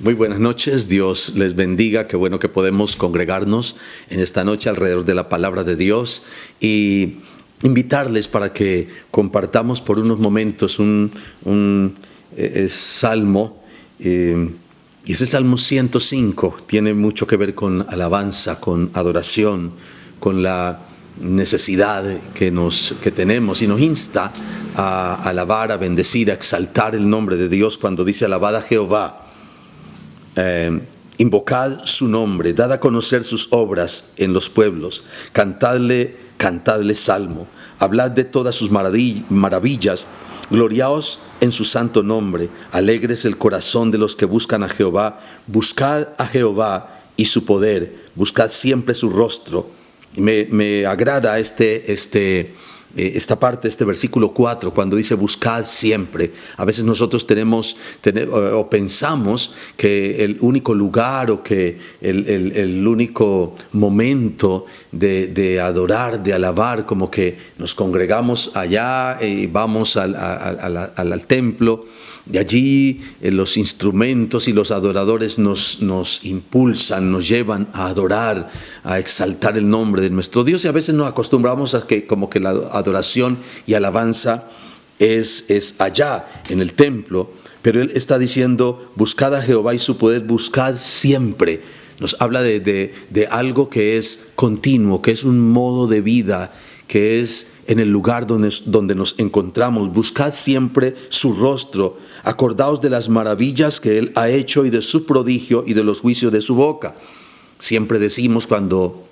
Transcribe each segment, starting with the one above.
Muy buenas noches, Dios les bendiga, qué bueno que podemos congregarnos en esta noche alrededor de la palabra de Dios y invitarles para que compartamos por unos momentos un salmo, y es el Salmo 105, tiene mucho que ver con alabanza, con adoración, con la necesidad que tenemos y nos insta a alabar, a bendecir, a exaltar el nombre de Dios cuando dice alabad a Jehová. Invocad su nombre, dad a conocer sus obras en los pueblos, cantadle salmo, hablad de todas sus maravillas, gloriaos en su santo nombre, alegres el corazón de los que buscan a Jehová, buscad a Jehová y su poder, buscad siempre su rostro. Me agrada esta parte, este versículo 4, cuando dice buscad siempre. A veces nosotros pensamos que el único lugar o que el único momento de adorar, de alabar, como que nos congregamos allá y vamos al templo. De allí los instrumentos y los adoradores nos impulsan, nos llevan a adorar, a exaltar el nombre de nuestro Dios, y a veces nos acostumbramos a que como que la adoración y alabanza es allá en el templo, pero Él está diciendo buscad a Jehová y su poder, buscad siempre. Nos habla de algo que es continuo, que es un modo de vida, que es en el lugar donde nos encontramos. Buscad siempre su rostro, acordaos de las maravillas que Él ha hecho y de su prodigio y de los juicios de su boca. Siempre decimos cuando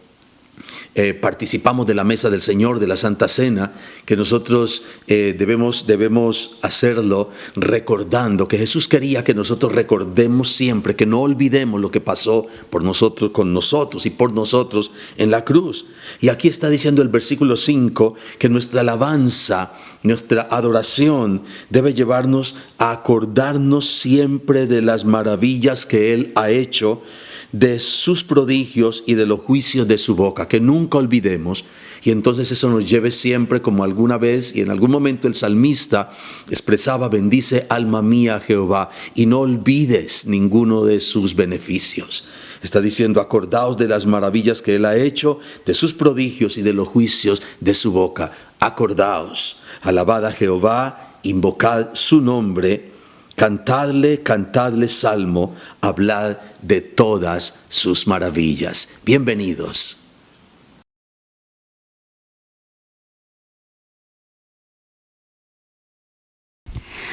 participamos de la mesa del Señor, de la Santa Cena, que nosotros debemos hacerlo recordando que Jesús quería que nosotros recordemos siempre, que no olvidemos lo que pasó por nosotros, con nosotros y por nosotros en la cruz. Y aquí está diciendo el versículo 5 que nuestra alabanza, nuestra adoración debe llevarnos a acordarnos siempre de las maravillas que Él ha hecho, de sus prodigios y de los juicios de su boca, que nunca olvidemos. Y entonces eso nos lleve siempre, como alguna vez y en algún momento el salmista expresaba: bendice alma mía a Jehová y no olvides ninguno de sus beneficios. Está diciendo acordaos de las maravillas que Él ha hecho, de sus prodigios y de los juicios de su boca. Acordaos, alabad a Jehová, invocad su nombre, cantadle salmo, hablad de todas sus maravillas. Bienvenidos.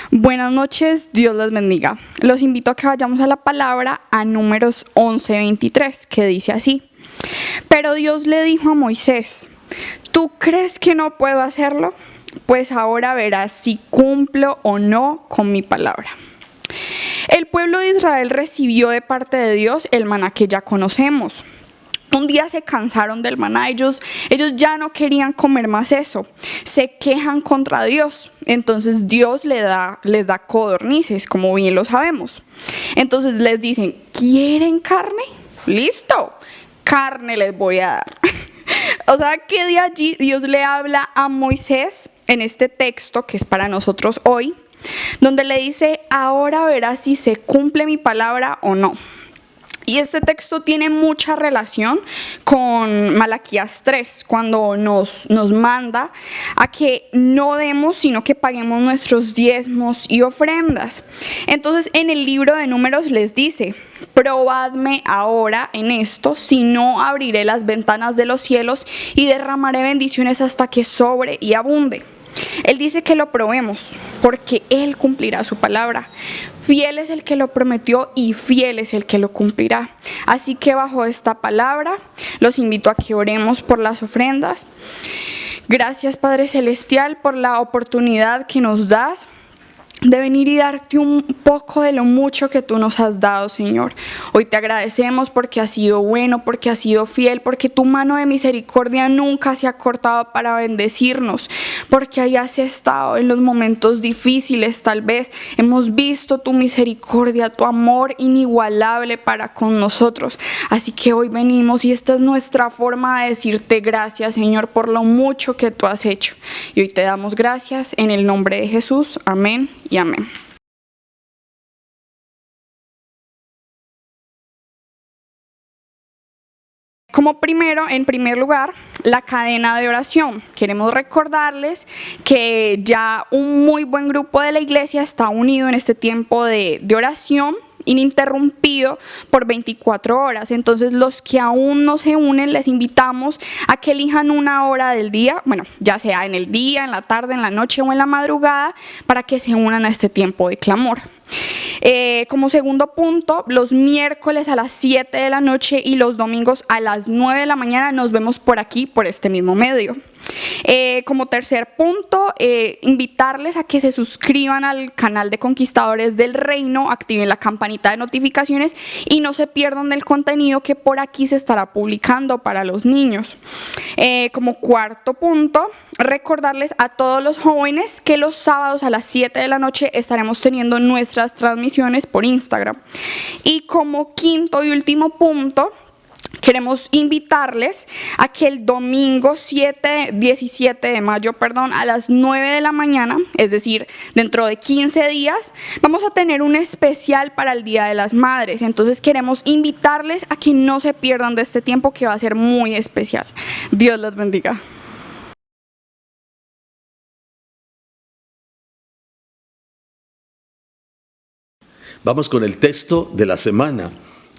Buenas noches, Dios les bendiga. Los invito a que vayamos a la palabra, a Números 11:23, que dice así: pero Dios le dijo a Moisés, ¿tú crees que no puedo hacerlo? Pues ahora verás si cumplo o no con mi palabra. El pueblo de Israel recibió de parte de Dios el maná que ya conocemos. Un día se cansaron del maná, ellos ya no querían comer más eso, se quejan contra Dios, entonces Dios les da codornices, como bien lo sabemos. Entonces les dicen, ¿quieren carne? Listo, carne les voy a dar. O sea que de allí Dios le habla a Moisés en este texto que es para nosotros hoy, donde le dice, ahora verás si se cumple mi palabra o no. Y este texto tiene mucha relación con Malaquías 3, cuando nos manda a que no demos, sino que paguemos nuestros diezmos y ofrendas. Entonces, en el libro de Números les dice, probadme ahora en esto, si no abriré las ventanas de los cielos y derramaré bendiciones hasta que sobre y abunde. Él dice que lo probemos, porque Él cumplirá su palabra. Fiel es el que lo prometió y fiel es el que lo cumplirá. Así que bajo esta palabra los invito a que oremos por las ofrendas. Gracias, Padre Celestial, por la oportunidad que nos das de venir y darte un poco de lo mucho que tú nos has dado, Señor. Hoy te agradecemos porque has sido bueno, porque has sido fiel, porque tu mano de misericordia nunca se ha cortado para bendecirnos, porque hayas estado en los momentos difíciles. Tal vez hemos visto tu misericordia, tu amor inigualable para con nosotros. Así que hoy venimos y esta es nuestra forma de decirte gracias, Señor, por lo mucho que tú has hecho. Y hoy te damos gracias en el nombre de Jesús. Amén y amén. En primer lugar, la cadena de oración. Queremos recordarles que ya un muy buen grupo de la iglesia está unido en este tiempo de oración ininterrumpido por 24 horas. Entonces, los que aún no se unen, les invitamos a que elijan una hora del día, bueno, ya sea en el día, en la tarde, en la noche o en la madrugada, para que se unan a este tiempo de clamor. Como segundo punto, los miércoles a las 7 de la noche y los domingos a las 9 de la mañana nos vemos por aquí, por este mismo medio. Como tercer punto, invitarles a que se suscriban al canal de Conquistadores del Reino, activen la campanita de notificaciones y no se pierdan del contenido que por aquí se estará publicando para los niños. Como cuarto punto, recordarles a todos los jóvenes que los sábados a las 7 de la noche estaremos teniendo nuestras transmisiones por Instagram. Y como quinto y último punto, queremos invitarles a que el domingo 17 de mayo, a las 9 de la mañana, es decir, dentro de 15 días, vamos a tener un especial para el Día de las Madres. Entonces queremos invitarles a que no se pierdan de este tiempo que va a ser muy especial. Dios los bendiga. Vamos con el texto de la semana.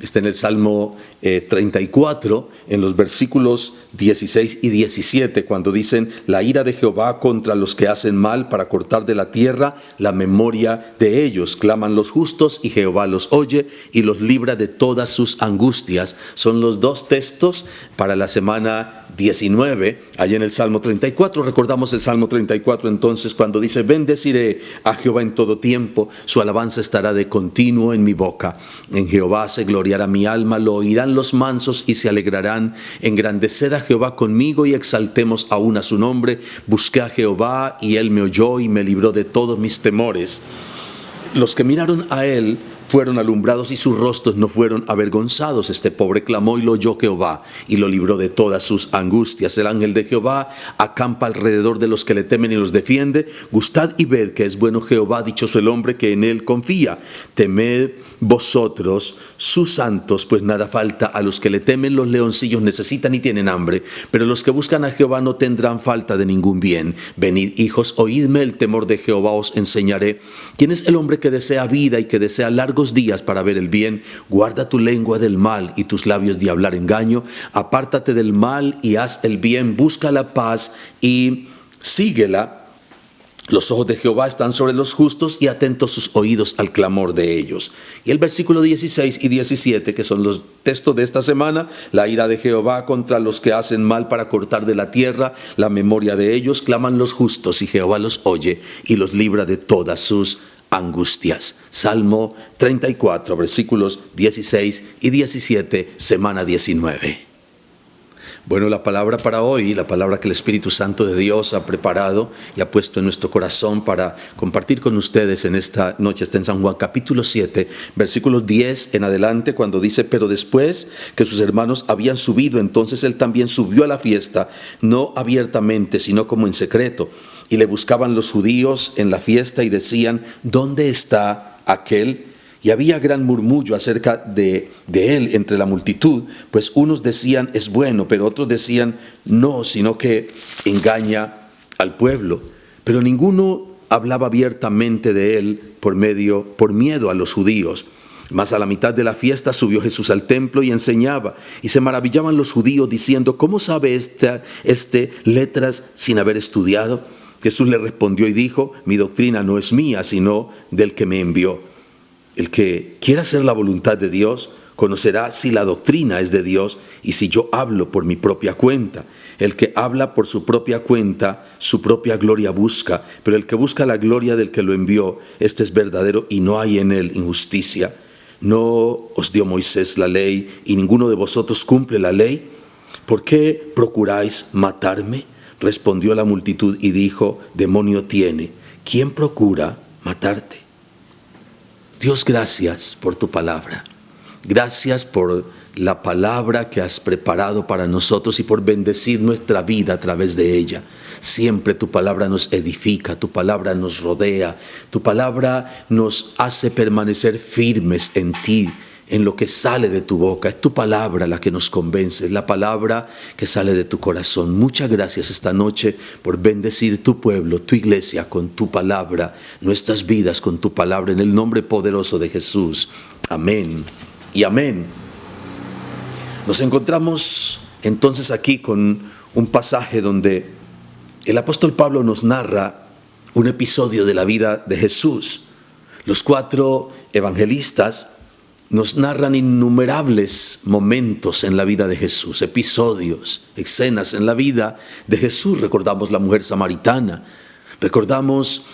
Está en el Salmo 34, en los versículos 16 y 17, cuando dicen: la ira de Jehová contra los que hacen mal, para cortar de la tierra la memoria de ellos. Claman los justos y Jehová los oye y los libra de todas sus angustias. Son los dos textos para la semana 19, allá en el Salmo 34. Recordamos el Salmo 34 entonces, cuando dice: bendeciré a Jehová en todo tiempo, su alabanza estará de continuo en mi boca. En Jehová se gloriará mi alma, lo oirán los mansos y se alegrarán. Engrandeced a Jehová conmigo y exaltemos aún a su nombre. Busqué a Jehová y él me oyó y me libró de todos mis temores. Los que miraron a él fueron alumbrados y sus rostros no fueron avergonzados. Este pobre clamó y lo oyó Jehová y lo libró de todas sus angustias. El ángel de Jehová acampa alrededor de los que le temen y los defiende. Gustad y ved que es bueno Jehová, dichoso el hombre que en él confía. Temed vosotros sus santos, pues nada falta a los que le temen. Los leoncillos necesitan y tienen hambre, pero los que buscan a Jehová no tendrán falta de ningún bien. Venid, hijos, oídme, el temor de Jehová os enseñaré. ¿Quién es el hombre que desea vida y que desea largos días para ver el bien? Guarda tu lengua del mal y tus labios de hablar engaño. Apártate del mal y haz el bien, busca la paz y síguela. Los ojos de Jehová están sobre los justos y atentos sus oídos al clamor de ellos. Y el versículo 16 y 17, que son los textos de esta semana: la ira de Jehová contra los que hacen mal, para cortar de la tierra la memoria de ellos. Claman los justos y Jehová los oye y los libra de todas sus angustias. Salmo 34, versículos 16 y 17, semana 19. Bueno, la palabra para hoy, la palabra que el Espíritu Santo de Dios ha preparado y ha puesto en nuestro corazón para compartir con ustedes en esta noche, está en San Juan capítulo 7, versículos 10 en adelante, cuando dice: pero después que sus hermanos habían subido, entonces él también subió a la fiesta, no abiertamente, sino como en secreto. Y le buscaban los judíos en la fiesta y decían: ¿dónde está aquel? Y había gran murmullo acerca de él entre la multitud, pues unos decían: es bueno, pero otros decían: no, sino que engaña al pueblo. Pero ninguno hablaba abiertamente de él por miedo a los judíos. Mas a la mitad de la fiesta subió Jesús al templo y enseñaba, y se maravillaban los judíos diciendo: ¿cómo sabe este letras sin haber estudiado? Jesús le respondió y dijo: mi doctrina no es mía, sino del que me envió. El que quiera hacer la voluntad de Dios conocerá si la doctrina es de Dios y si yo hablo por mi propia cuenta. El que habla por su propia cuenta, su propia gloria busca, pero el que busca la gloria del que lo envió, este es verdadero y no hay en él injusticia. ¿No os dio Moisés la ley y ninguno de vosotros cumple la ley? ¿Por qué procuráis matarme? Respondió la multitud y dijo: demonio tiene. ¿Quién procura matarte? Dios, gracias por tu palabra. Gracias por la palabra que has preparado para nosotros y por bendecir nuestra vida a través de ella. Siempre tu palabra nos edifica, tu palabra nos rodea, tu palabra nos hace permanecer firmes en ti, en lo que sale de tu boca. Es tu palabra la que nos convence, es la palabra que sale de tu corazón. Muchas gracias esta noche por bendecir tu pueblo, tu iglesia con tu palabra, nuestras vidas con tu palabra, en el nombre poderoso de Jesús. Amén y amén. Nos encontramos entonces aquí con un pasaje donde el apóstol Pablo nos narra un episodio de la vida de Jesús. Los 4 evangelistas nos narran innumerables momentos en la vida de Jesús, episodios, escenas en la vida de Jesús. Recordamos la mujer samaritana, recordamos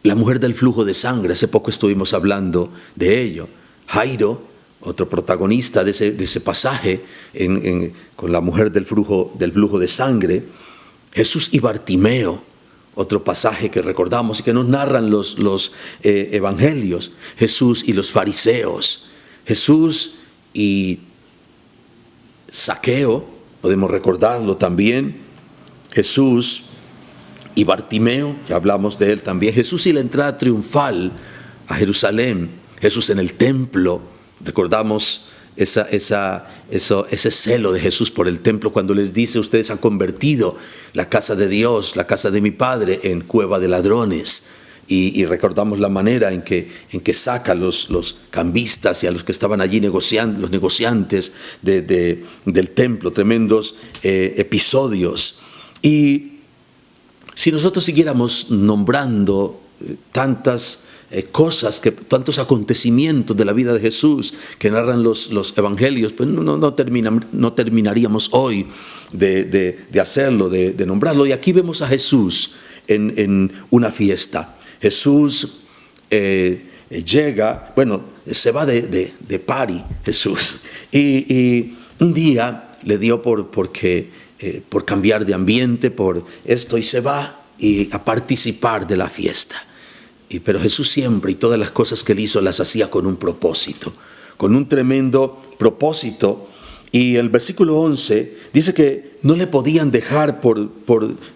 la mujer del flujo de sangre, hace poco estuvimos hablando de ello. Jairo, otro protagonista de ese pasaje con la mujer del flujo de sangre. Jesús y Bartimeo, otro pasaje que recordamos y que nos narran los evangelios. Jesús y los fariseos. Jesús y Zaqueo, podemos recordarlo también. Jesús y Bartimeo, ya hablamos de él también. Jesús y la entrada triunfal a Jerusalén. Jesús en el templo. Recordamos ese celo de Jesús por el templo cuando les dice: ustedes han convertido la casa de Dios, la casa de mi Padre, en cueva de ladrones. Y recordamos la manera en que saca los cambistas y a los que estaban allí negociando, los negociantes del templo. Tremendos episodios. Y si nosotros siguiéramos nombrando tantas cosas, tantos acontecimientos de la vida de Jesús que narran los evangelios, pues no terminaríamos hoy de hacerlo, de nombrarlo. Y aquí vemos a Jesús en una fiesta. Jesús llega, se va de party Jesús, y un día le dio por cambiar de ambiente, por esto, y se va a participar de la fiesta. Pero Jesús siempre, y todas las cosas que él hizo, las hacía con un propósito, con un tremendo propósito. Y el versículo 11 dice que no le podían dejar por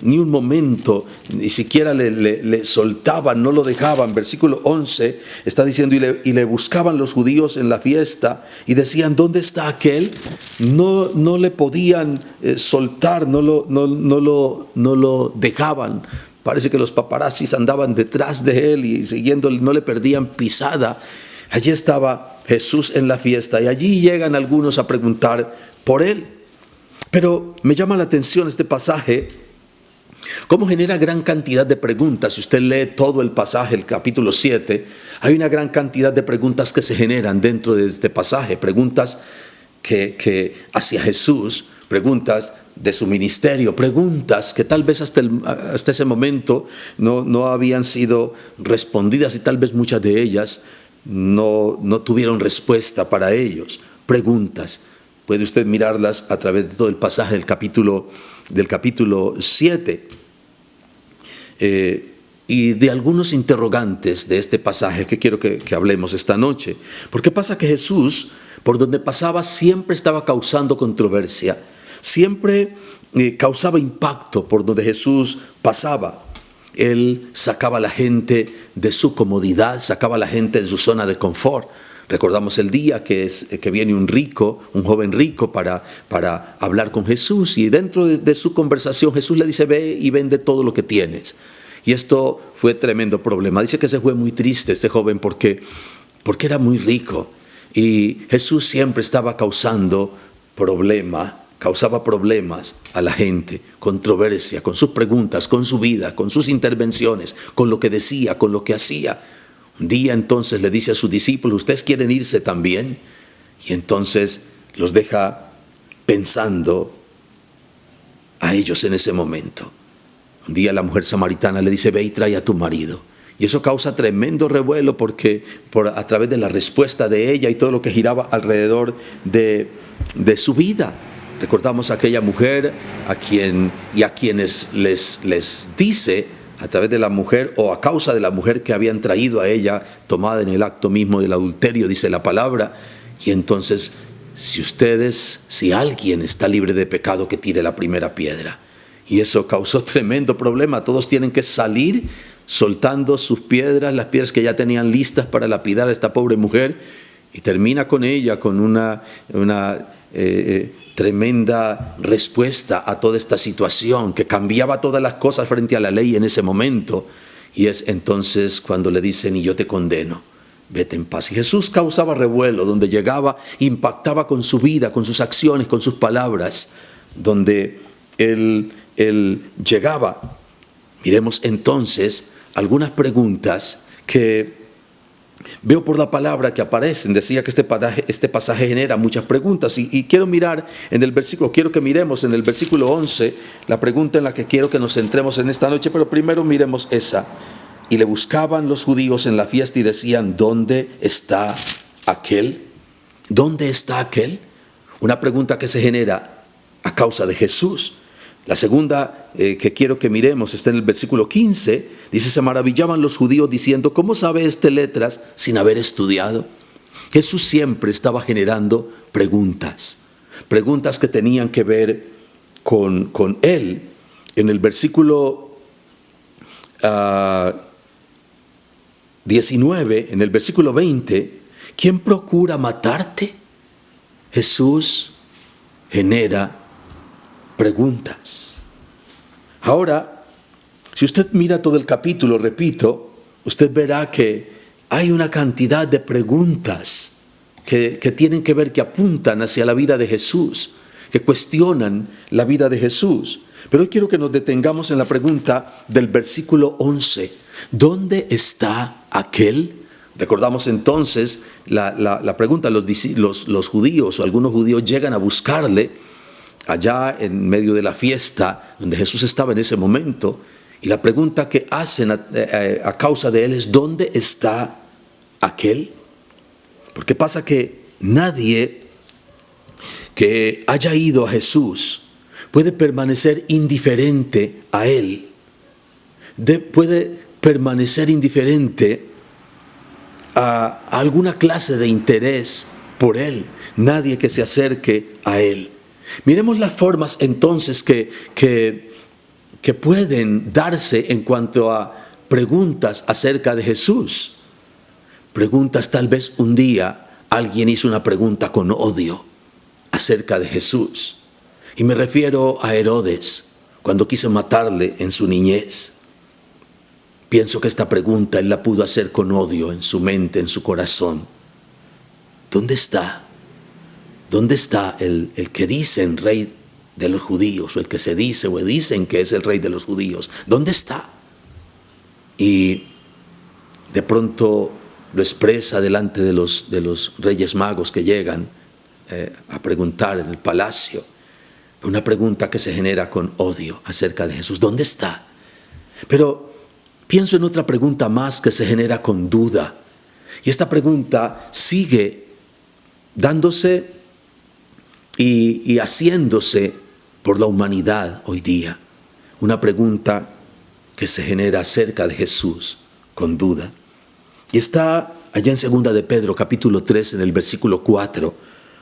ni un momento, ni siquiera le soltaban, no lo dejaban. Versículo 11 está diciendo: y le buscaban los judíos en la fiesta y decían: ¿dónde está aquel? No le podían soltar, no lo dejaban. Parece que los paparazzis andaban detrás de él y siguiéndole, no le perdían pisada. Allí estaba Jesús en la fiesta y allí llegan algunos a preguntar por él. Pero me llama la atención este pasaje, cómo genera gran cantidad de preguntas. Si usted lee todo el pasaje, el capítulo 7, hay una gran cantidad de preguntas que se generan dentro de este pasaje. Preguntas que hacia Jesús, preguntas de su ministerio, preguntas que tal vez hasta ese momento no habían sido respondidas, y tal vez muchas de ellas no tuvieron respuesta para ellos. Preguntas, puede usted mirarlas a través de todo el pasaje del capítulo 7, y de algunos interrogantes de este pasaje que quiero que hablemos esta noche. Porque pasa que Jesús, por donde pasaba, siempre estaba causando controversia. Siempre causaba impacto por donde Jesús pasaba. Él sacaba a la gente de su comodidad, sacaba a la gente de su zona de confort. Recordamos el día que viene un joven rico para hablar con Jesús, y dentro de su conversación Jesús le dice: ve y vende todo lo que tienes. Y esto fue tremendo problema. Dice que se fue muy triste este joven porque era muy rico, y Jesús siempre estaba causaba problemas a la gente, controversia, con sus preguntas, con su vida, con sus intervenciones, con lo que decía, con lo que hacía. Un día entonces le dice a sus discípulos: ¿ustedes quieren irse también? Y entonces los deja pensando a ellos en ese momento. Un día la mujer samaritana le dice: ve y trae a tu marido. Y eso causa tremendo revuelo porque a través de la respuesta de ella y todo lo que giraba alrededor de su vida. Recordamos a aquella mujer a quienes les dice, a través de la mujer o a causa de la mujer que habían traído a ella, tomada en el acto mismo del adulterio, dice la palabra. Y entonces, si alguien está libre de pecado, que tire la primera piedra. Y eso causó tremendo problema. Todos tienen que salir soltando sus piedras, las piedras que ya tenían listas para lapidar a esta pobre mujer, y termina con ella con una tremenda respuesta a toda esta situación que cambiaba todas las cosas frente a la ley en ese momento. Y es entonces cuando le dicen: y yo te condeno, vete en paz. Y Jesús causaba revuelo, donde llegaba, impactaba con su vida, con sus acciones, con sus palabras, donde él llegaba. Miremos entonces algunas preguntas que veo por la palabra que aparecen. Decía que este pasaje genera muchas preguntas y quiero mirar en el versículo, quiero que miremos en el versículo 11, la pregunta en la que quiero que nos centremos en esta noche, pero primero miremos esa. Y le buscaban los judíos en la fiesta y decían: ¿dónde está aquel? ¿Dónde está aquel? Una pregunta que se genera a causa de Jesús. La segunda que quiero que miremos está en el versículo 15. Dice: se maravillaban los judíos diciendo: ¿cómo sabe este letras sin haber estudiado? Jesús siempre estaba generando preguntas que tenían que ver con él. En el versículo 19, en el versículo 20, ¿quién procura matarte? Jesús genera preguntas. Ahora, si usted mira todo el capítulo, repito, usted verá que hay una cantidad de preguntas que tienen que ver, que apuntan hacia la vida de Jesús, que cuestionan la vida de Jesús. Pero hoy quiero que nos detengamos en la pregunta del versículo 11. ¿Dónde está aquel? Recordamos entonces la pregunta. Los judíos, o algunos judíos, llegan a buscarle allá en medio de la fiesta donde Jesús estaba en ese momento, y la pregunta que hacen a causa de él es: ¿dónde está aquel? Porque pasa que nadie que haya ido a Jesús puede permanecer indiferente a él, puede permanecer indiferente a alguna clase de interés por él. Nadie que se acerque a él. Miremos las formas entonces que pueden darse en cuanto a preguntas acerca de Jesús. Preguntas, tal vez un día alguien hizo una pregunta con odio acerca de Jesús. Y me refiero a Herodes, cuando quiso matarle en su niñez. Pienso que esta pregunta él la pudo hacer con odio en su mente, en su corazón. ¿Dónde está? ¿Dónde está el que dicen rey de los judíos, o el que se dice o dicen que es el rey de los judíos? ¿Dónde está? Y de pronto lo expresa delante de los reyes magos que llegan a preguntar en el palacio. Una pregunta que se genera con odio acerca de Jesús. ¿Dónde está? Pero pienso en otra pregunta más que se genera con duda. Y esta pregunta sigue dándose y haciéndose por la humanidad hoy día. Una pregunta que se genera acerca de Jesús con duda. Y está allá en 2 de Pedro, capítulo 3, en el versículo 4,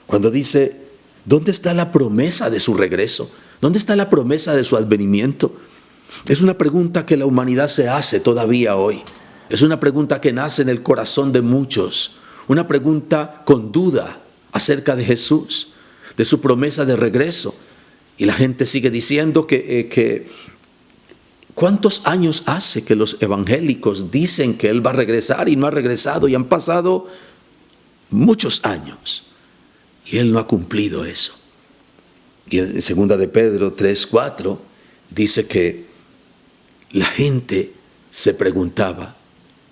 cuando dice: ¿dónde está la promesa de su regreso? ¿Dónde está la promesa de su advenimiento? Es una pregunta que la humanidad se hace todavía hoy. Es una pregunta que nace en el corazón de muchos. Una pregunta con duda acerca de Jesús, de su promesa de regreso. Y la gente sigue diciendo que ¿cuántos años hace que los evangélicos dicen que Él va a regresar y no ha regresado? Y han pasado muchos años y Él no ha cumplido eso. Y en 2 de Pedro 3:4 dice que la gente se preguntaba,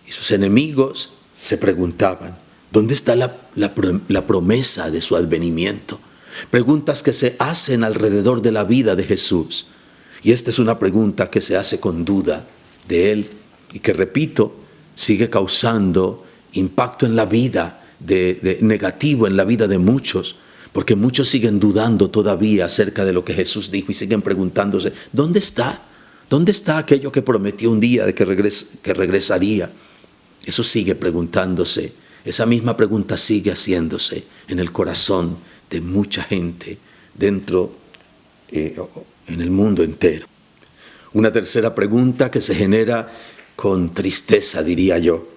y sus enemigos se preguntaban: ¿dónde está la promesa de su advenimiento? Preguntas que se hacen alrededor de la vida de Jesús. Y esta es una pregunta que se hace con duda de Él y que, repito, sigue causando impacto en la vida, negativo en la vida de muchos, porque muchos siguen dudando todavía acerca de lo que Jesús dijo y siguen preguntándose: ¿dónde está? ¿Dónde está aquello que prometió un día de que regresaría? Eso sigue preguntándose. Esa misma pregunta sigue haciéndose en el corazón de mucha gente dentro, en el mundo entero. Una tercera pregunta que se genera con tristeza, diría yo.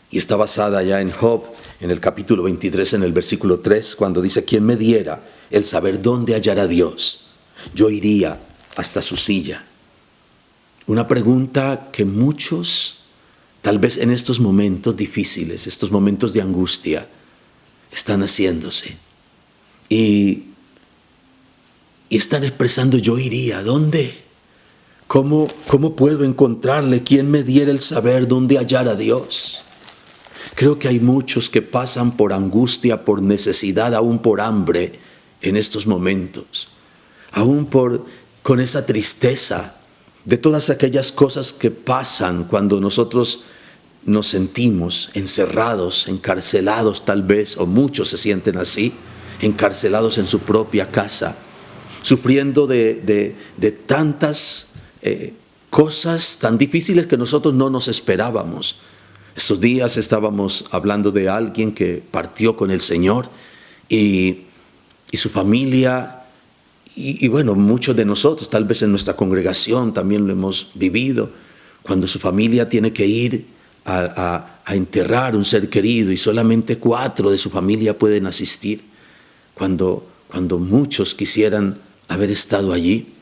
Y está basada ya en Job, en el capítulo 23, en el versículo 3, cuando dice: ¿quién me diera el saber dónde hallar a Dios? Yo iría hasta su silla. Una pregunta que muchos, tal vez en estos momentos difíciles, estos momentos de angustia, están haciéndose. Y están expresando: yo iría, ¿dónde? ¿Cómo puedo encontrarle? ¿Quién me diera el saber dónde hallar a Dios? Creo que hay muchos que pasan por angustia, por necesidad, aún por hambre en estos momentos. Aún con esa tristeza de todas aquellas cosas que pasan cuando nosotros nos sentimos encerrados, encarcelados tal vez, o muchos se sienten así, encarcelados en su propia casa, sufriendo de tantas cosas tan difíciles que nosotros no nos esperábamos. Estos días estábamos hablando de alguien que partió con el Señor y su familia, y bueno, muchos de nosotros, tal vez en nuestra congregación también lo hemos vivido, cuando su familia tiene que ir a enterrar un ser querido y solamente 4 de su familia pueden asistir, cuando muchos quisieran haber estado allí.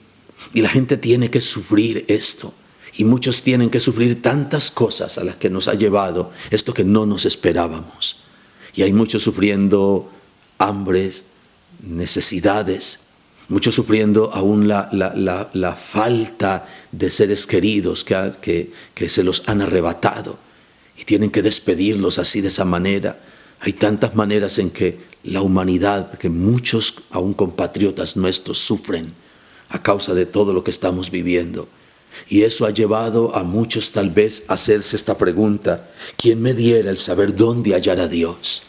Y la gente tiene que sufrir esto. Y muchos tienen que sufrir tantas cosas a las que nos ha llevado esto que no nos esperábamos. Y hay muchos sufriendo hambres, necesidades, muchos sufriendo aún la falta de seres queridos que se los han arrebatado y tienen que despedirlos así, de esa manera. Hay tantas maneras en que la humanidad, que muchos aún compatriotas nuestros sufren a causa de todo lo que estamos viviendo. Y eso ha llevado a muchos tal vez a hacerse esta pregunta: ¿quién me diera el saber dónde hallar a Dios?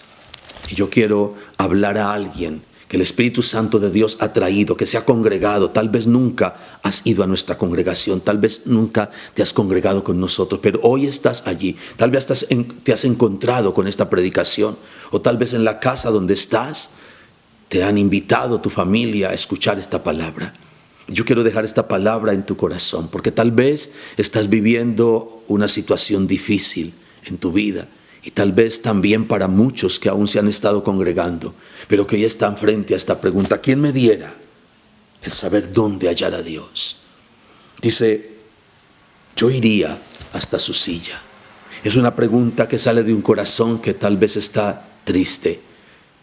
Y yo quiero hablar a alguien que el Espíritu Santo de Dios ha traído, que se ha congregado. Tal vez nunca has ido a nuestra congregación, tal vez nunca te has congregado con nosotros, pero hoy estás allí. Tal vez te has encontrado con esta predicación, o tal vez en la casa donde estás te han invitado tu familia a escuchar esta palabra. Yo quiero dejar esta palabra en tu corazón, porque tal vez estás viviendo una situación difícil en tu vida, y tal vez también para muchos que aún se han estado congregando, pero que ya están frente a esta pregunta: ¿quién me diera el saber dónde hallar a Dios? Dice: yo iría hasta su silla. Es una pregunta que sale de un corazón que tal vez está triste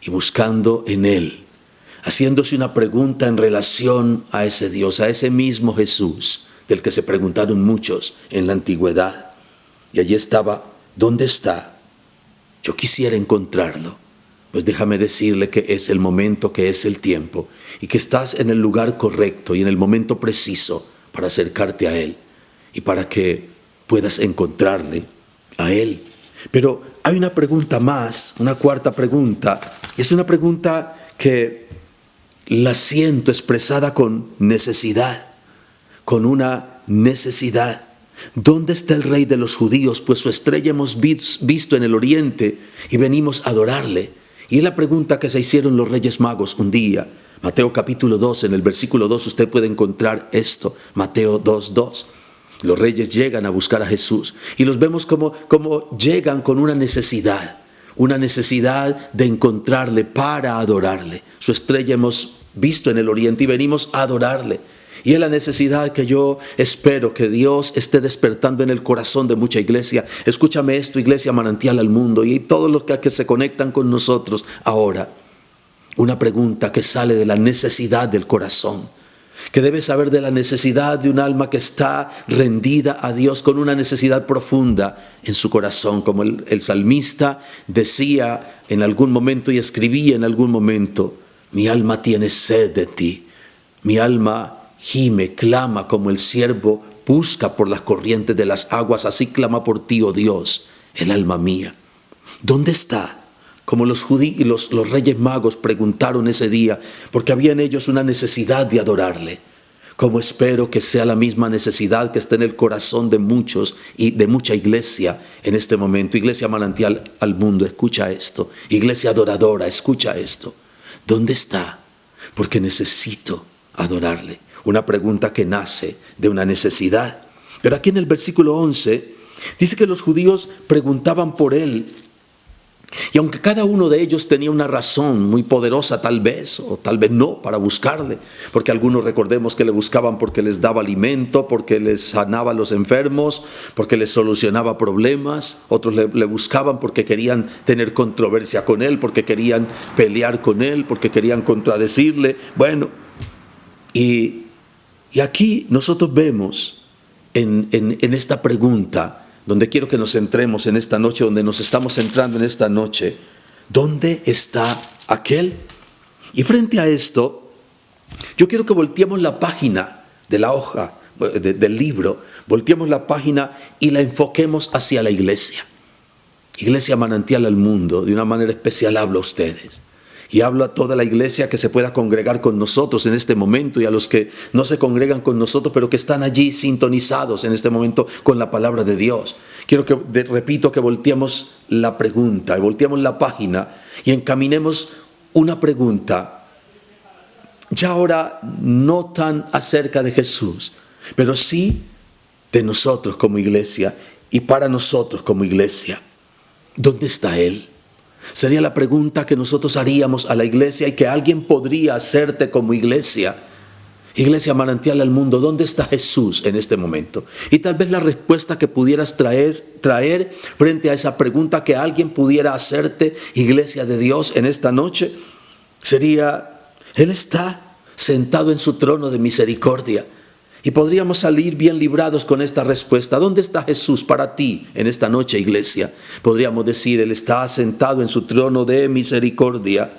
y buscando en Él, haciéndose una pregunta en relación a ese Dios, a ese mismo Jesús, del que se preguntaron muchos en la antigüedad. Y allí estaba: ¿dónde está? Yo quisiera encontrarlo. Pues déjame decirle que es el momento, que es el tiempo, y que estás en el lugar correcto y en el momento preciso para acercarte a Él y para que puedas encontrarle a Él. Pero hay una pregunta más, una cuarta pregunta, y es una pregunta que la siento expresada con necesidad, con una necesidad. ¿Dónde está el Rey de los judíos? Pues su estrella hemos visto en el oriente y venimos a adorarle. Y es la pregunta que se hicieron los Reyes Magos un día. Mateo capítulo 2, en el versículo 2 usted puede encontrar esto. Mateo 2:2. Los reyes llegan a buscar a Jesús y los vemos como llegan con una necesidad de encontrarle para adorarle. Su estrella hemos visto en el oriente y venimos a adorarle. Y es la necesidad que yo espero que Dios esté despertando en el corazón de mucha iglesia. Escúchame esto, Iglesia Manantial al Mundo, y todos los que se conectan con nosotros ahora. Una pregunta que sale de la necesidad del corazón, que debe saber de la necesidad de un alma que está rendida a Dios, con una necesidad profunda en su corazón, como el salmista decía en algún momento y escribía en algún momento: mi alma tiene sed de ti, mi alma gime, clama como el ciervo busca por las corrientes de las aguas, así clama por ti, oh Dios, el alma mía. ¿Dónde está? Como los Reyes Magos preguntaron ese día, porque había en ellos una necesidad de adorarle. Como espero que sea la misma necesidad que está en el corazón de muchos y de mucha iglesia en este momento. Iglesia Manantial al Mundo, escucha esto. Iglesia adoradora, escucha esto. ¿Dónde está? Porque necesito adorarle. Una pregunta que nace de una necesidad. Pero aquí en el versículo 11 Dice que los judíos preguntaban por él. Y aunque cada uno de ellos tenía una razón muy poderosa tal vez, o tal vez no, para buscarle, porque algunos recordemos que le buscaban porque les daba alimento, porque les sanaba a los enfermos, porque les solucionaba problemas, otros le buscaban porque querían tener controversia con él, porque querían pelear con él, porque querían contradecirle. Bueno, y aquí nosotros vemos en esta pregunta, donde quiero que nos centremos en esta noche, donde nos estamos centrando en esta noche, ¿dónde está aquel? Y frente a esto, yo quiero que volteemos la página de la hoja, del libro, volteemos la página y la enfoquemos hacia la iglesia. Iglesia Manantial al Mundo, de una manera especial hablo a ustedes. Y hablo a toda la iglesia que se pueda congregar con nosotros en este momento y a los que no se congregan con nosotros, pero que están allí sintonizados en este momento con la palabra de Dios. Quiero que, repito, que volteemos la pregunta, y volteemos la página y encaminemos una pregunta, ya ahora no tan acerca de Jesús, pero sí de nosotros como iglesia y para nosotros como iglesia. ¿Dónde está Él? Sería la pregunta que nosotros haríamos a la iglesia y que alguien podría hacerte como iglesia. Iglesia Manantial al Mundo, ¿dónde está Jesús en este momento? Y tal vez la respuesta que pudieras traer frente a esa pregunta que alguien pudiera hacerte, iglesia de Dios, en esta noche, sería: Él está sentado en su trono de misericordia. Y podríamos salir bien librados con esta respuesta. ¿Dónde está Jesús para ti en esta noche, iglesia? Podríamos decir: Él está sentado en su trono de misericordia.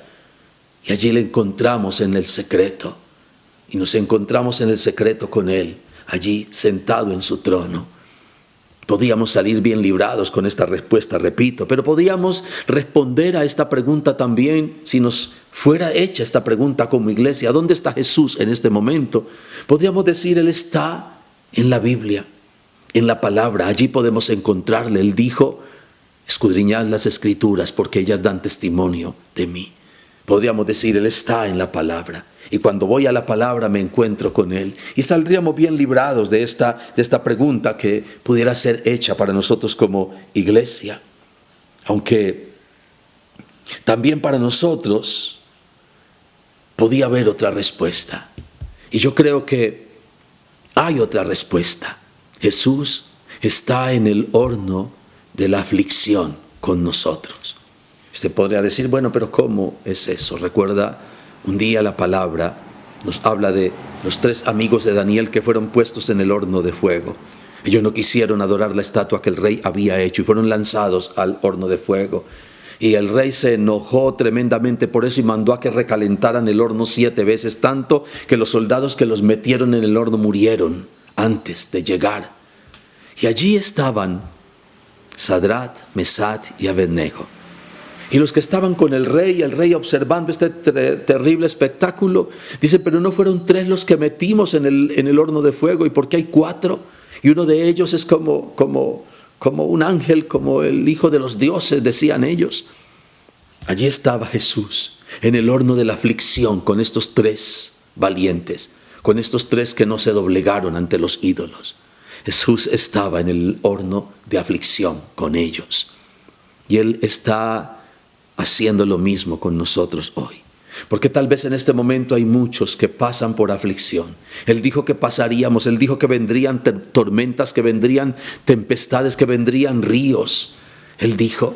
Y allí le encontramos en el secreto. Y nos encontramos en el secreto con Él, allí sentado en su trono. Podíamos salir bien librados con esta respuesta, repito, pero podíamos responder a esta pregunta también si nos fuera hecha esta pregunta como iglesia: ¿dónde está Jesús en este momento? Podríamos decir: Él está en la Biblia, en la palabra, allí podemos encontrarle. Él dijo: escudriñad las Escrituras porque ellas dan testimonio de mí. Podríamos decir: Él está en la palabra. Y cuando voy a la palabra me encuentro con Él. Y saldríamos bien librados de esta pregunta que pudiera ser hecha para nosotros como iglesia. Aunque también para nosotros podía haber otra respuesta. Y yo creo que hay otra respuesta. Jesús está en el horno de la aflicción con nosotros. Usted podría decir: bueno, pero ¿cómo es eso? Recuerda, un día la palabra nos habla de los 3 amigos de Daniel que fueron puestos en el horno de fuego. Ellos no quisieron adorar la estatua que el rey había hecho y fueron lanzados al horno de fuego. Y el rey se enojó tremendamente por eso y mandó a que recalentaran el horno 7 veces, tanto que los soldados que los metieron en el horno murieron antes de llegar. Y allí estaban Sadrat, Mesach y Abednego. Y los que estaban con el rey observando este terrible espectáculo, dice: pero no fueron 3 los que metimos en el horno de fuego, ¿y por qué hay 4? Y uno de ellos es como un ángel, como el hijo de los dioses, decían ellos. Allí estaba Jesús, en el horno de la aflicción, con estos 3 valientes, con estos 3 que no se doblegaron ante los ídolos. Jesús estaba en el horno de aflicción con ellos. Y Él está haciendo lo mismo con nosotros hoy. Porque tal vez en este momento hay muchos que pasan por aflicción. Él dijo que pasaríamos, Él dijo que vendrían tormentas, que vendrían tempestades, que vendrían ríos. Él dijo,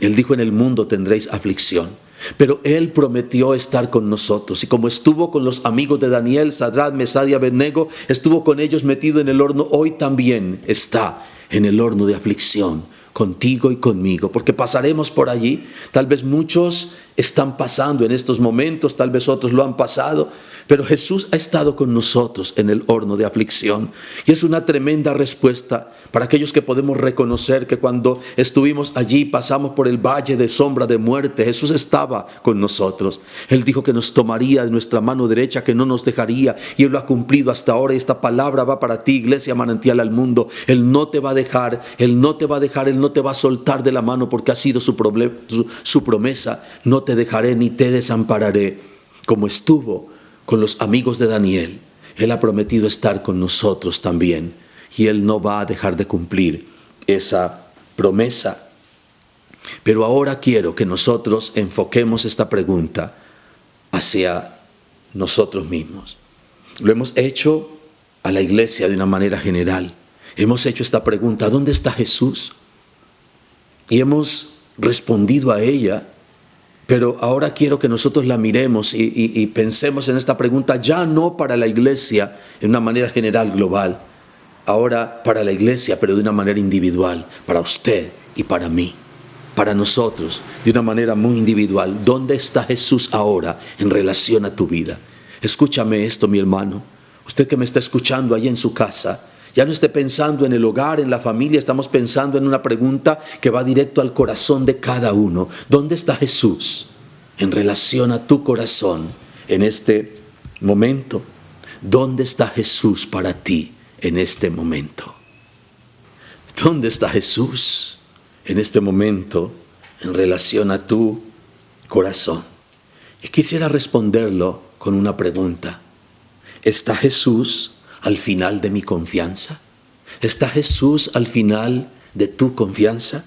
en el mundo tendréis aflicción. Pero Él prometió estar con nosotros. Y como estuvo con los amigos de Daniel, Sadrat, Mesach y Abednego, estuvo con ellos metido en el horno, hoy también está en el horno de aflicción, contigo y conmigo, porque pasaremos por allí. Tal vez muchos están pasando en estos momentos, tal vez otros lo han pasado, pero Jesús ha estado con nosotros en el horno de aflicción. Y es una tremenda respuesta para aquellos que podemos reconocer que cuando estuvimos allí, pasamos por el valle de sombra de muerte, Jesús estaba con nosotros. Él dijo que nos tomaría de nuestra mano derecha, que no nos dejaría, y Él lo ha cumplido hasta ahora. Y esta palabra va para ti, Iglesia Manantial al Mundo. Él no te va a dejar, Él no te va a dejar, Él no te va a soltar de la mano, porque ha sido su promesa: no te dejaré ni te desampararé. Como estuvo con los amigos de Daniel, Él ha prometido estar con nosotros también, y Él no va a dejar de cumplir esa promesa. Pero ahora quiero que nosotros enfoquemos esta pregunta hacia nosotros mismos. Lo hemos hecho a la iglesia de una manera general. Hemos hecho esta pregunta: ¿dónde está Jesús? Y hemos respondido a ella, pero ahora quiero que nosotros la miremos y pensemos en esta pregunta ya no para la iglesia en una manera general, global, ahora para la iglesia, pero de una manera individual, para usted y para mí, para nosotros, de una manera muy individual. ¿Dónde está Jesús ahora en relación a tu vida? Escúchame esto, mi hermano, usted que me está escuchando allí en su casa. Ya no esté pensando en el hogar, en la familia, estamos pensando en una pregunta que va directo al corazón de cada uno. ¿Dónde está Jesús en relación a tu corazón en este momento? ¿Dónde está Jesús para ti en este momento? ¿Dónde está Jesús en este momento en relación a tu corazón? Y quisiera responderlo con una pregunta. ¿Está Jesús al final de mi confianza? ¿Está Jesús al final de tu confianza?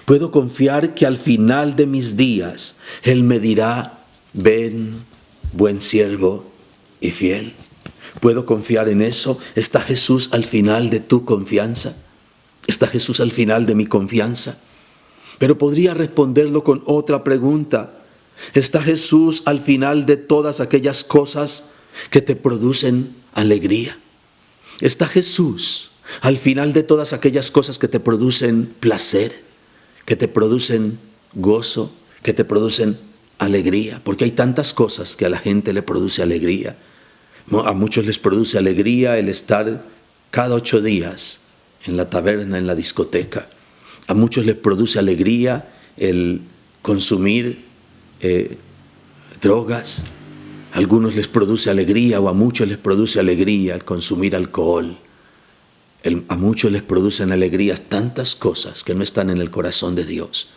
¿Puedo confiar que al final de mis días Él me dirá: ven, buen siervo y fiel? ¿Puedo confiar en eso? ¿Está Jesús al final de tu confianza? ¿Está Jesús al final de mi confianza? Pero podría responderlo con otra pregunta. ¿Está Jesús al final de todas aquellas cosas que te producen alegría? ¿Está Jesús al final de todas aquellas cosas que te producen placer, que te producen gozo, que te producen alegría? Porque hay tantas cosas que a la gente le produce alegría. A muchos les produce alegría el estar cada 8 días en la taberna, en la discoteca. A muchos les produce alegría el consumir drogas. A algunos les produce alegría, o a muchos les produce alegría el consumir alcohol. A muchos les producen alegrías tantas cosas que no están en el corazón de Dios.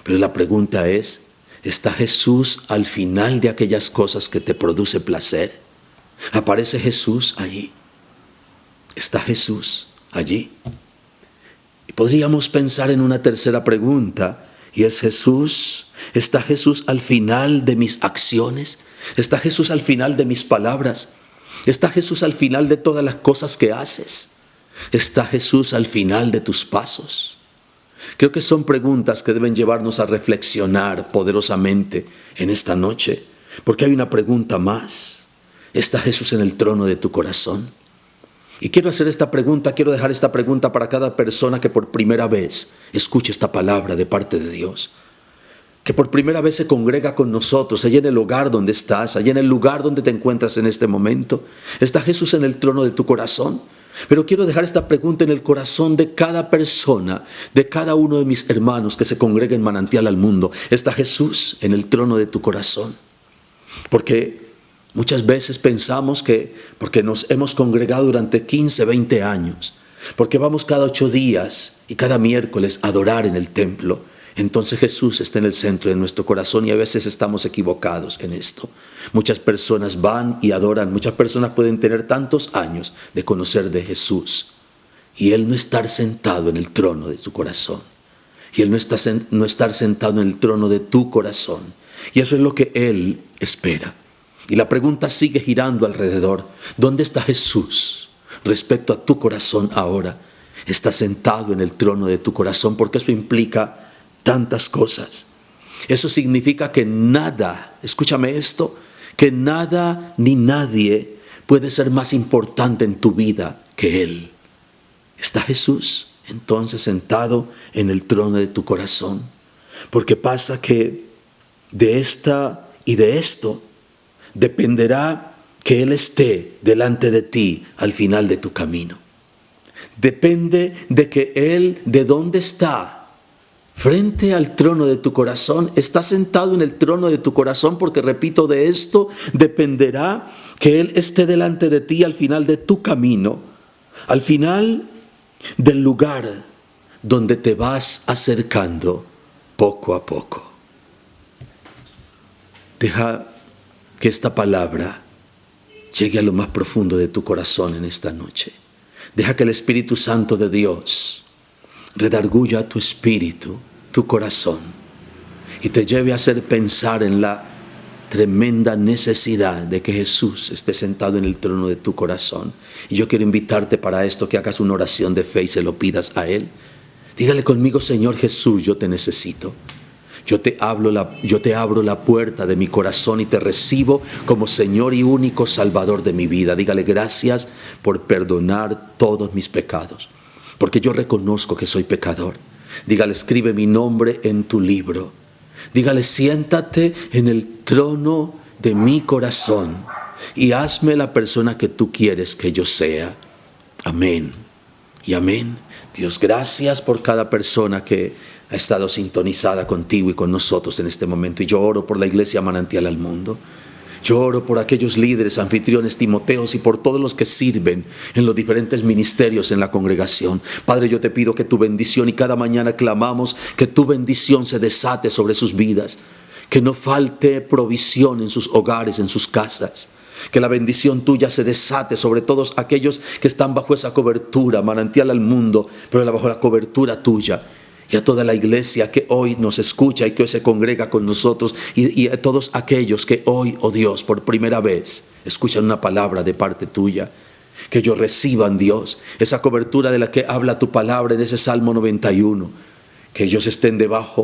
Pero la pregunta es: ¿está Jesús al final de aquellas cosas que te produce placer? ¿Aparece Jesús allí? ¿Está Jesús allí? Y podríamos pensar en una tercera pregunta, y es: ¿está Jesús al final de mis acciones? ¿Está Jesús al final de mis palabras? ¿Está Jesús al final de todas las cosas que haces? ¿Está Jesús al final de tus pasos? Creo que son preguntas que deben llevarnos a reflexionar poderosamente en esta noche, porque hay una pregunta más. ¿Está Jesús en el trono de tu corazón? Y quiero hacer esta pregunta, quiero dejar esta pregunta para cada persona que por primera vez escuche esta palabra de parte de Dios, que por primera vez se congrega con nosotros, allá en el hogar donde estás, allá en el lugar donde te encuentras en este momento. ¿Está Jesús en el trono de tu corazón? Pero quiero dejar esta pregunta en el corazón de cada persona, de cada uno de mis hermanos que se congrega en Manantial al Mundo. ¿Está Jesús en el trono de tu corazón? Porque muchas veces pensamos que porque nos hemos congregado durante 15, 20 años, porque vamos cada 8 días y cada miércoles a adorar en el templo, entonces Jesús está en el centro de nuestro corazón, y a veces estamos equivocados en esto. Muchas personas van y adoran, muchas personas pueden tener tantos años de conocer de Jesús y Él no estar sentado en el trono de su corazón, y Él no estar sentado en el trono de tu corazón, y eso es lo que Él espera. Y la pregunta sigue girando alrededor: ¿dónde está Jesús respecto a tu corazón ahora? ¿Está sentado en el trono de tu corazón? Porque eso implica tantas cosas. Eso significa que nada, escúchame esto, que nada ni nadie puede ser más importante en tu vida que Él. ¿Está Jesús entonces sentado en el trono de tu corazón? Porque pasa que de esta y de esto dependerá que Él esté delante de ti al final de tu camino. Depende de que Él, de dónde está, frente al trono de tu corazón, está sentado en el trono de tu corazón, porque repito, de esto dependerá que Él esté delante de ti al final de tu camino, al final del lugar donde te vas acercando poco a poco. Deja que esta palabra llegue a lo más profundo de tu corazón en esta noche. Deja que el Espíritu Santo de Dios redarguya tu espíritu, tu corazón, y te lleve a hacer pensar en la tremenda necesidad de que Jesús esté sentado en el trono de tu corazón. Y yo quiero invitarte para esto, que hagas una oración de fe y se lo pidas a Él. Dígale conmigo: Señor Jesús, yo te necesito. Yo te abro la puerta de mi corazón y te recibo como Señor y único Salvador de mi vida. Dígale: gracias por perdonar todos mis pecados, porque yo reconozco que soy pecador. Dígale: escribe mi nombre en tu libro. Dígale: siéntate en el trono de mi corazón y hazme la persona que tú quieres que yo sea. Amén y amén. Dios, gracias por cada persona que ha estado sintonizada contigo y con nosotros en este momento. Y yo oro por la Iglesia Manantial al Mundo. Yo oro por aquellos líderes, anfitriones, timoteos y por todos los que sirven en los diferentes ministerios en la congregación. Padre, yo te pido que tu bendición, y cada mañana clamamos que tu bendición se desate sobre sus vidas, que no falte provisión en sus hogares, en sus casas. Que la bendición tuya se desate sobre todos aquellos que están bajo esa cobertura, Manantial al Mundo, pero bajo la cobertura tuya. Y a toda la iglesia que hoy nos escucha y que hoy se congrega con nosotros, y a todos aquellos que hoy, oh Dios, por primera vez escuchan una palabra de parte tuya. Que ellos reciban, Dios, esa cobertura de la que habla tu palabra en ese Salmo 91. Que ellos estén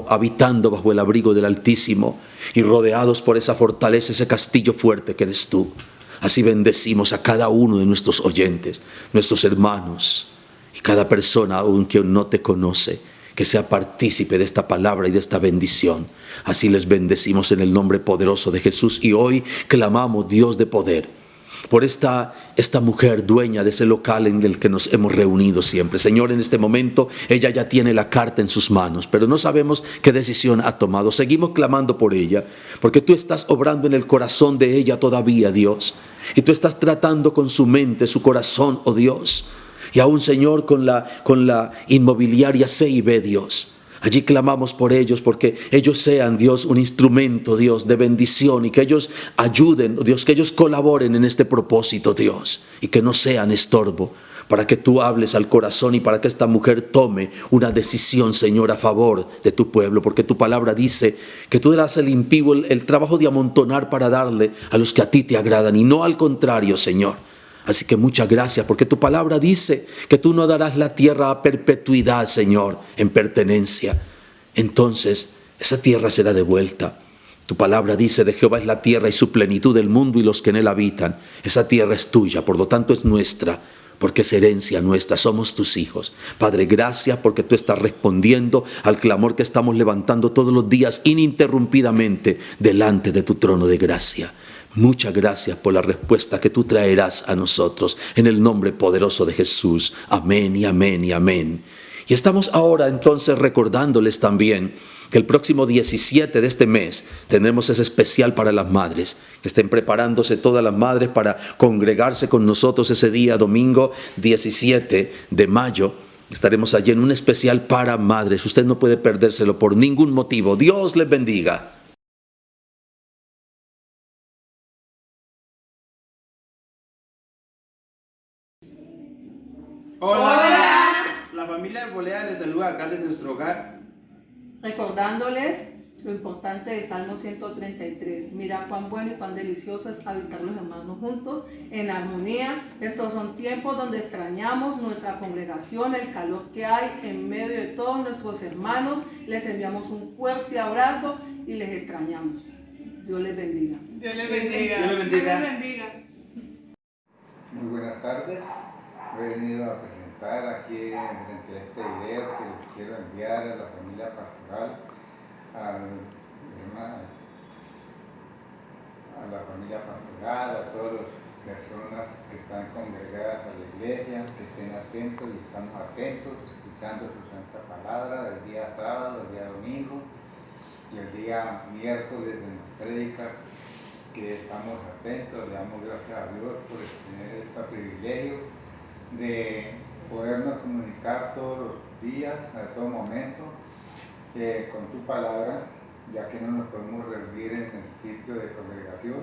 habitando bajo el abrigo del Altísimo y rodeados por esa fortaleza, ese castillo fuerte que eres tú. Así bendecimos a cada uno de nuestros oyentes, nuestros hermanos, y cada persona, aun que no te conoce, que sea partícipe de esta palabra y de esta bendición. Así les bendecimos en el nombre poderoso de Jesús. Y hoy clamamos, Dios de poder, por esta mujer dueña de ese local en el que nos hemos reunido siempre. Señor, en este momento ella ya tiene la carta en sus manos, pero no sabemos qué decisión ha tomado. Seguimos clamando por ella, porque tú estás obrando en el corazón de ella todavía, Dios. Y tú estás tratando con su mente, su corazón, oh Dios. Y aún, Señor, con la inmobiliaria C&B, Dios. Allí clamamos por ellos, porque ellos sean, Dios, un instrumento, Dios, de bendición, y que ellos ayuden, Dios, que ellos colaboren en este propósito, Dios, y que no sean estorbo, para que tú hables al corazón y para que esta mujer tome una decisión, Señor, a favor de tu pueblo, porque tu palabra dice que tú darás al impío el trabajo de amontonar para darle a los que a ti te agradan, y no al contrario, Señor. Así que muchas gracias, porque tu palabra dice que tú no darás la tierra a perpetuidad, Señor, en pertenencia. Entonces, esa tierra será devuelta. Tu palabra dice: de Jehová es la tierra y su plenitud, del mundo y los que en él habitan. Esa tierra es tuya, por lo tanto es nuestra, porque es herencia nuestra, somos tus hijos. Padre, gracias porque tú estás respondiendo al clamor que estamos levantando todos los días ininterrumpidamente delante de tu trono de gracia. Muchas gracias por la respuesta que tú traerás a nosotros, en el nombre poderoso de Jesús. Amén y amén y amén. Y estamos ahora entonces recordándoles también que el próximo 17 de este mes tendremos ese especial para las madres. Que estén preparándose todas las madres para congregarse con nosotros ese día, domingo 17 de mayo. Estaremos allí en un especial para madres. Usted no puede perdérselo por ningún motivo. Dios les bendiga. Hola. La familia Arboleda les saluda acá desde nuestro hogar. Recordándoles lo importante del Salmo 133. Mira cuán bueno y cuán delicioso es habitar los hermanos juntos en armonía. Estos son tiempos donde extrañamos nuestra congregación, el calor que hay en medio de todos nuestros hermanos. Les enviamos un fuerte abrazo y les extrañamos. Dios les bendiga. Dios les bendiga. Dios les bendiga. Dios les bendiga. Muy buenas tardes. He venido a presentar aquí frente a este video que les quiero enviar a la familia pastoral, a la familia pastoral, a todas las personas que están congregadas a la iglesia, que estén atentos, y estamos atentos, escuchando su santa palabra del día sábado, del día domingo y el día miércoles en la prédica, que estamos atentos. Le damos gracias a Dios por tener este privilegio de podernos comunicar todos los días, a todo momento, con tu palabra, ya que no nos podemos reunir en el sitio de congregación,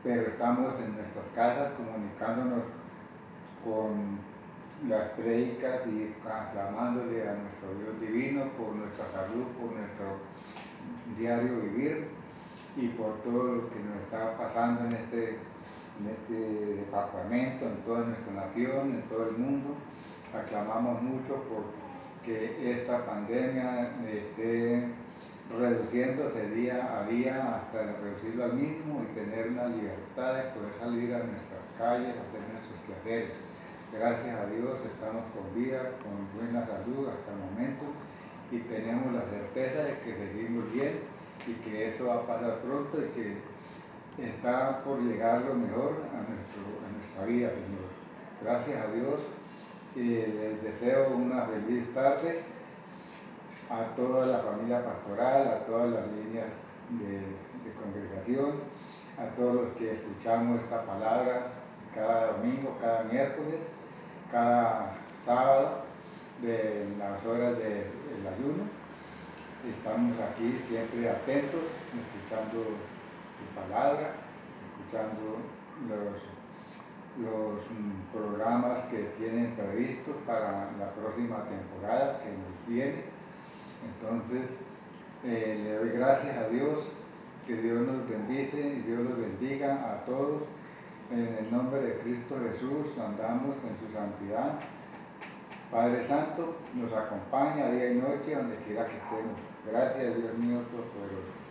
pero estamos en nuestras casas comunicándonos con las prédicas y aclamándole a nuestro Dios divino por nuestra salud, por nuestro diario vivir y por todo lo que nos está pasando en este departamento, en toda nuestra nación, en todo el mundo. Aclamamos mucho por que esta pandemia esté reduciéndose día a día hasta reducirlo al mínimo y tener una libertad de poder salir a nuestras calles, hacer nuestros quehaceres. Gracias a Dios estamos con vida, con buena salud hasta el momento y tenemos la certeza de que seguimos bien y que esto va a pasar pronto y que está por llegar lo mejor a nuestra vida, Señor. Gracias a Dios y les deseo una feliz tarde a toda la familia pastoral, a todas las líneas de congregación, a todos los que escuchamos esta palabra cada domingo, cada miércoles, cada sábado de las horas del ayuno. Estamos aquí siempre atentos, escuchando su palabra, escuchando los programas que tienen previstos para la próxima temporada que nos viene. Entonces, le doy gracias a Dios, que Dios nos bendice y Dios los bendiga a todos. En el nombre de Cristo Jesús andamos en su santidad. Padre Santo, nos acompaña día y noche donde quiera que estemos. Gracias, Dios mío Todopoderoso.